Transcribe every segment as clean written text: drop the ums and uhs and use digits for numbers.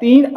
3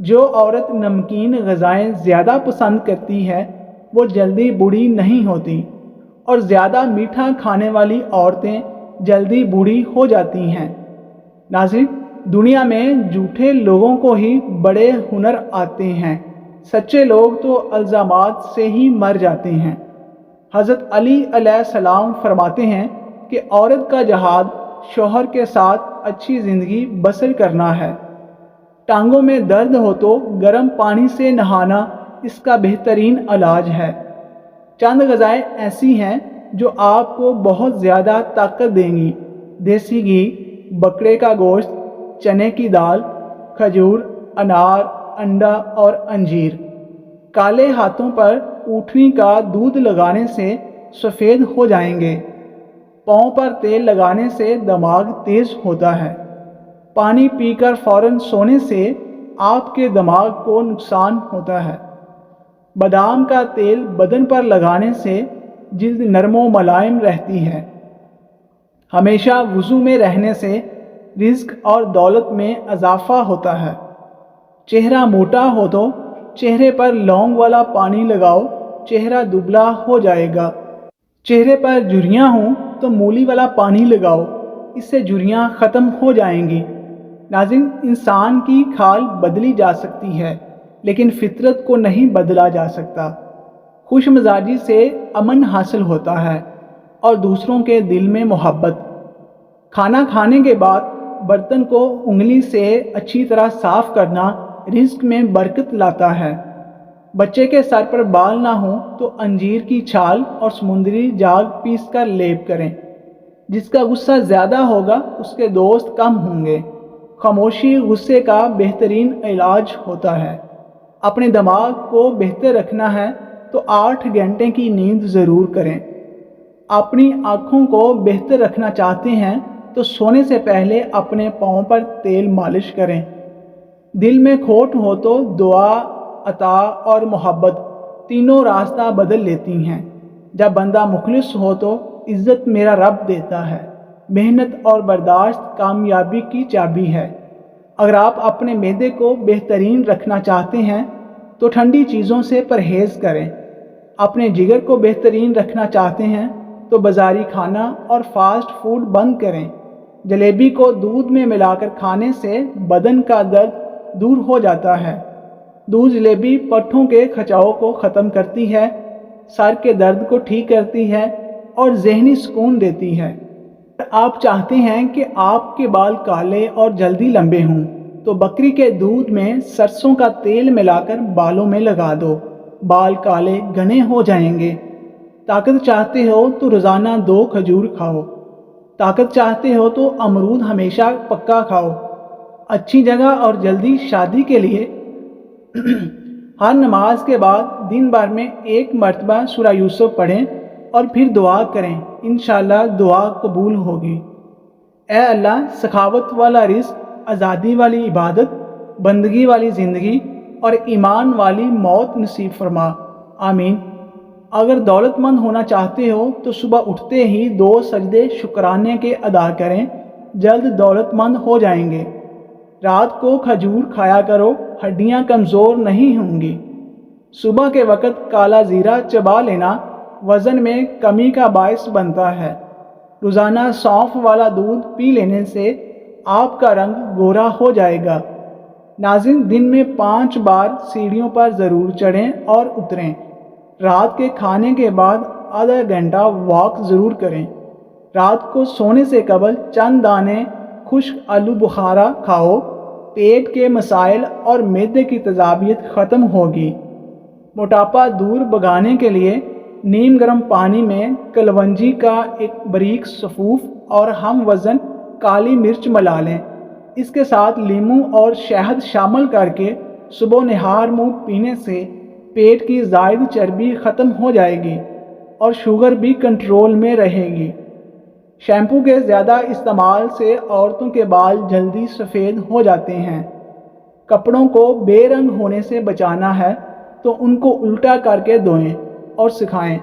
جو عورت نمکین غذائیں زیادہ پسند کرتی ہے وہ جلدی بوڑھی نہیں ہوتی، اور زیادہ میٹھا کھانے والی عورتیں جلدی بوڑھی ہو جاتی ہیں۔ ناظرین، دنیا میں جھوٹے لوگوں کو ہی بڑے ہنر آتے ہیں، سچے لوگ تو الزامات سے ہی مر جاتے ہیں۔ حضرت علی علیہ السلام فرماتے ہیں کہ عورت کا جہاد شوہر کے ساتھ اچھی زندگی بسر کرنا ہے۔ ٹانگوں میں درد ہو تو گرم پانی سے نہانا اس کا بہترین علاج ہے۔ چند غذائیں ایسی ہیں جو آپ کو بہت زیادہ طاقت دیں گی: دیسی گھی، بکرے کا گوشت، چنے کی دال، کھجور، انار، انڈا اور انجیر۔ کالے ہاتھوں پر اونٹنی کا دودھ لگانے سے سفید ہو جائیں گے۔ پاؤں پر تیل لگانے سے دماغ تیز ہوتا ہے۔ پانی پی کر فوراً سونے سے آپ کے دماغ کو نقصان ہوتا ہے۔ بادام کا تیل بدن پر لگانے سے جلد نرم و ملائم رہتی ہے۔ ہمیشہ وضو میں رہنے سے رزق اور دولت میں اضافہ ہوتا ہے۔ چہرہ موٹا ہو تو چہرے پر لونگ والا پانی لگاؤ، چہرہ دبلا ہو جائے گا۔ چہرے پر جھریاں ہوں تو مولی والا پانی لگاؤ، اس سے جھریاں ختم ہو جائیں گی۔ ناظرین، انسان کی کھال بدلی جا سکتی ہے لیکن فطرت کو نہیں بدلا جا سکتا۔ خوش مزاجی سے امن حاصل ہوتا ہے اور دوسروں کے دل میں محبت۔ کھانا کھانے کے بعد برتن کو انگلی سے اچھی طرح صاف کرنا رزق میں برکت لاتا ہے۔ بچے کے سر پر بال نہ ہوں تو انجیر کی چھال اور سمندری جاگ پیس کر لیپ کریں۔ جس کا غصہ زیادہ ہوگا اس کے دوست کم ہوں گے۔ خاموشی غصے کا بہترین علاج ہوتا ہے۔ اپنے دماغ کو بہتر رکھنا ہے تو 8 گھنٹے کی نیند ضرور کریں۔ اپنی آنکھوں کو بہتر رکھنا چاہتے ہیں تو سونے سے پہلے اپنے پاؤں پر تیل مالش کریں۔ دل میں کھوٹ ہو تو دعا، عطا اور محبت تینوں راستہ بدل لیتی ہیں۔ جب بندہ مخلص ہو تو عزت میرا رب دیتا ہے۔ محنت اور برداشت کامیابی کی چابی ہے۔ اگر آپ اپنے معدے کو بہترین رکھنا چاہتے ہیں تو ٹھنڈی چیزوں سے پرہیز کریں۔ اپنے جگر کو بہترین رکھنا چاہتے ہیں تو بازاری کھانا اور فاسٹ فوڈ بند کریں۔ جلیبی کو دودھ میں ملا کر کھانے سے بدن کا درد دور ہو جاتا ہے۔ دودھ جلیبی پٹھوں کے کھچاؤ کو ختم کرتی ہے، سر کے درد کو ٹھیک کرتی ہے اور ذہنی سکون دیتی ہے۔ آپ چاہتے ہیں کہ آپ کے بال کالے اور جلدی لمبے ہوں تو بکری کے دودھ میں سرسوں کا تیل ملا کر بالوں میں لگا دو، بال کالے گھنے ہو جائیں گے۔ طاقت چاہتے ہو تو روزانہ 2 کھجور کھاؤ۔ طاقت چاہتے ہو تو امرود ہمیشہ پکا کھاؤ۔ اچھی جگہ اور جلدی شادی کے لیے ہر نماز کے بعد دن بھر میں 1 مرتبہ سورہ یوسف پڑھیں اور پھر دعا کریں، انشاءاللہ دعا قبول ہوگی۔ اے اللہ، سخاوت والا رزق، آزادی والی عبادت، بندگی والی زندگی اور ایمان والی موت نصیب فرما، آمین۔ اگر دولت مند ہونا چاہتے ہو تو صبح اٹھتے ہی 2 سجدے شکرانے کے ادا کریں، جلد دولت مند ہو جائیں گے۔ رات کو کھجور کھایا کرو، ہڈیاں کمزور نہیں ہوں گی۔ صبح کے وقت کالا زیرہ چبا لینا وزن میں کمی کا باعث بنتا ہے۔ روزانہ سونف والا دودھ پی لینے سے آپ کا رنگ گورا ہو جائے گا۔ ناظرین، دن میں 5 بار سیڑھیوں پر ضرور چڑھیں اور اتریں۔ رات کے کھانے کے بعد آدھا گھنٹہ واک ضرور کریں۔ رات کو سونے سے قبل چند دانے خشک آلو بخارا کھاؤ، پیٹ کے مسائل اور معدے کی تیزابیت ختم ہوگی۔ موٹاپا دور بھگانے کے لیے نیم گرم پانی میں کلونجی کا ایک باریک سفوف اور ہم وزن کالی مرچ ملا لیں۔ اس کے ساتھ لیموں اور شہد شامل کر کے صبح نہار منہ پینے سے پیٹ کی زائد چربی ختم ہو جائے گی اور شوگر بھی کنٹرول میں رہے گی۔ شیمپو کے زیادہ استعمال سے عورتوں کے بال جلدی سفید ہو جاتے ہیں۔ کپڑوں کو بے رنگ ہونے سے بچانا ہے تو ان کو الٹا کر کے دھوئیں اور سکھائیں۔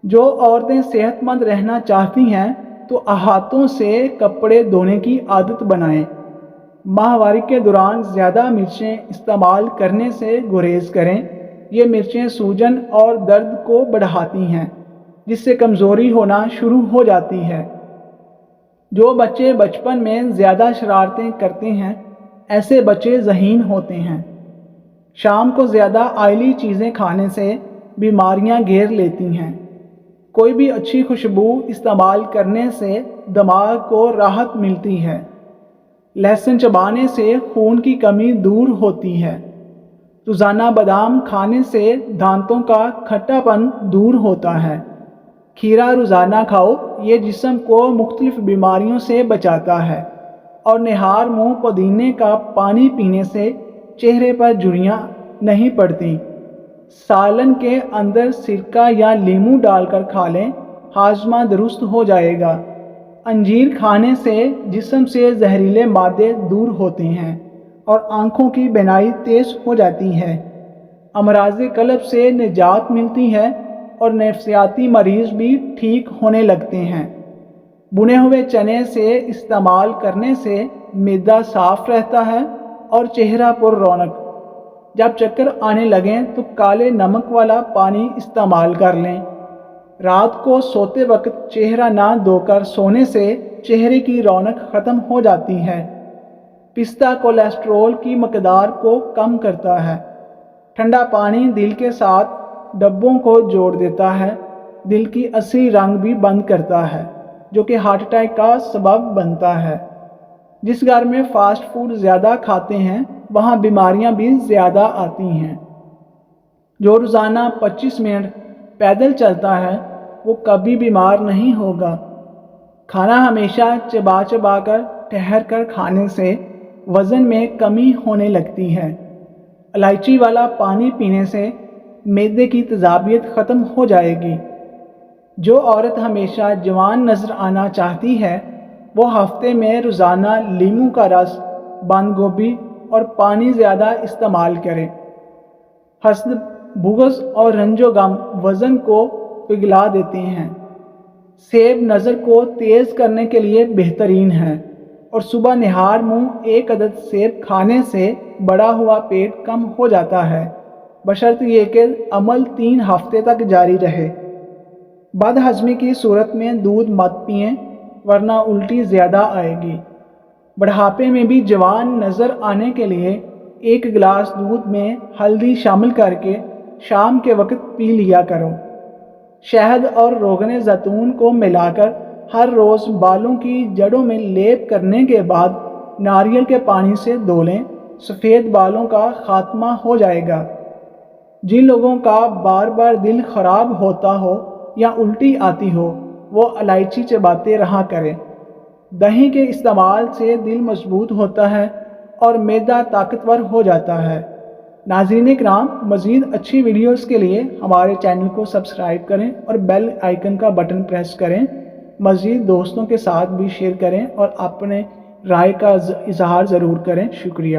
جو عورتیں صحت مند رہنا چاہتی ہیں تو ہاتھوں سے کپڑے دھونے کی عادت بنائیں۔ ماہواری کے دوران زیادہ مرچیں استعمال کرنے سے گریز کریں۔ یہ مرچیں سوجن اور درد کو بڑھاتی ہیں، جس سے کمزوری ہونا شروع ہو جاتی ہے۔ جو بچے بچپن میں زیادہ شرارتیں کرتے ہیں، ایسے بچے ذہین ہوتے ہیں۔ شام کو زیادہ آئلی چیزیں کھانے سے بیماریاں گھیر لیتی ہیں۔ کوئی بھی اچھی خوشبو استعمال کرنے سے دماغ کو راحت ملتی ہے۔ لہسن چبانے سے خون کی کمی دور ہوتی ہے۔ روزانہ بادام کھانے سے دانتوں کا کھٹا پن دور ہوتا ہے۔ کھیرا روزانہ کھاؤ، یہ جسم کو مختلف بیماریوں سے بچاتا ہے۔ اور نہار منہ پودینے کا پانی پینے سے چہرے پر جھریاں نہیں پڑتی۔ سالن کے اندر سرکہ یا لیموں ڈال کر کھا لیں، ہاضمہ درست ہو جائے گا۔ انجیر کھانے سے جسم سے زہریلے مادے دور ہوتے ہیں اور آنکھوں کی بینائی تیز ہو جاتی ہے۔ امراض قلب سے نجات ملتی ہے اور نفسیاتی مریض بھی ٹھیک ہونے لگتے ہیں۔ بنے ہوئے چنے سے استعمال کرنے سے معدہ صاف رہتا ہے اور چہرہ پر رونق۔ جب چکر آنے لگیں تو کالے نمک والا پانی استعمال کر لیں۔ رات کو سوتے وقت چہرہ نہ دھو کر سونے سے چہرے کی رونق ختم ہو جاتی ہے۔ پستہ کولیسٹرول کی مقدار کو کم کرتا ہے۔ ٹھنڈا پانی دل کے ساتھ ڈبوں کو جوڑ دیتا ہے۔ دل کی اصلی رنگ بھی بند کرتا ہے، جو کہ ہارٹ اٹیک کا سبب بنتا ہے۔ جس گھر میں فاسٹ فوڈ زیادہ کھاتے ہیں، وہاں بیماریاں بھی زیادہ آتی ہیں۔ جو روزانہ 25 منٹ پیدل چلتا ہے، وہ کبھی بیمار نہیں ہوگا۔ کھانا ہمیشہ چبا چبا کر ٹھہر کر کھانے سے وزن میں کمی ہونے لگتی ہے۔ الائچی والا پانی پینے سے معدے کی تیزابیت ختم ہو جائے گی۔ جو عورت ہمیشہ جوان نظر آنا چاہتی ہے، وہ ہفتے میں روزانہ لیموں کا رس، بند گوبھی اور پانی زیادہ استعمال کرے۔ حسد، بغض اور رنج و غم وزن کو پگھلا دیتے ہیں۔ سیب نظر کو تیز کرنے کے لیے بہترین ہے اور صبح نہار منہ 1 عدد سیب کھانے سے بڑا ہوا پیٹ کم ہو جاتا ہے، بشرط یہ کہ عمل 3 ہفتے تک جاری رہے۔ بد ہضمی کی صورت میں دودھ مت پئیں، ورنہ الٹی زیادہ آئے گی۔ بڑھاپے میں بھی جوان نظر آنے کے لیے 1 گلاس دودھ میں ہلدی شامل کر کے شام کے وقت پی لیا کرو۔ شہد اور روغن زیتون کو ملا کر ہر روز بالوں کی جڑوں میں لیپ کرنے کے بعد ناریل کے پانی سے دھو لیں، سفید بالوں کا خاتمہ ہو جائے گا۔ جن لوگوں کا بار بار دل خراب ہوتا ہو یا الٹی آتی ہو، وہ الائچی چباتے رہا کریں۔ دہی کے استعمال سے دل مضبوط ہوتا ہے اور معدہ طاقتور ہو جاتا ہے۔ ناظرین کرام، مزید اچھی ویڈیوز کے لیے ہمارے چینل کو سبسکرائب کریں اور بیل آئیکن کا بٹن پریس کریں۔ مزید دوستوں کے ساتھ بھی شیئر کریں اور اپنے رائے کا اظہار ضرور کریں۔ شکریہ۔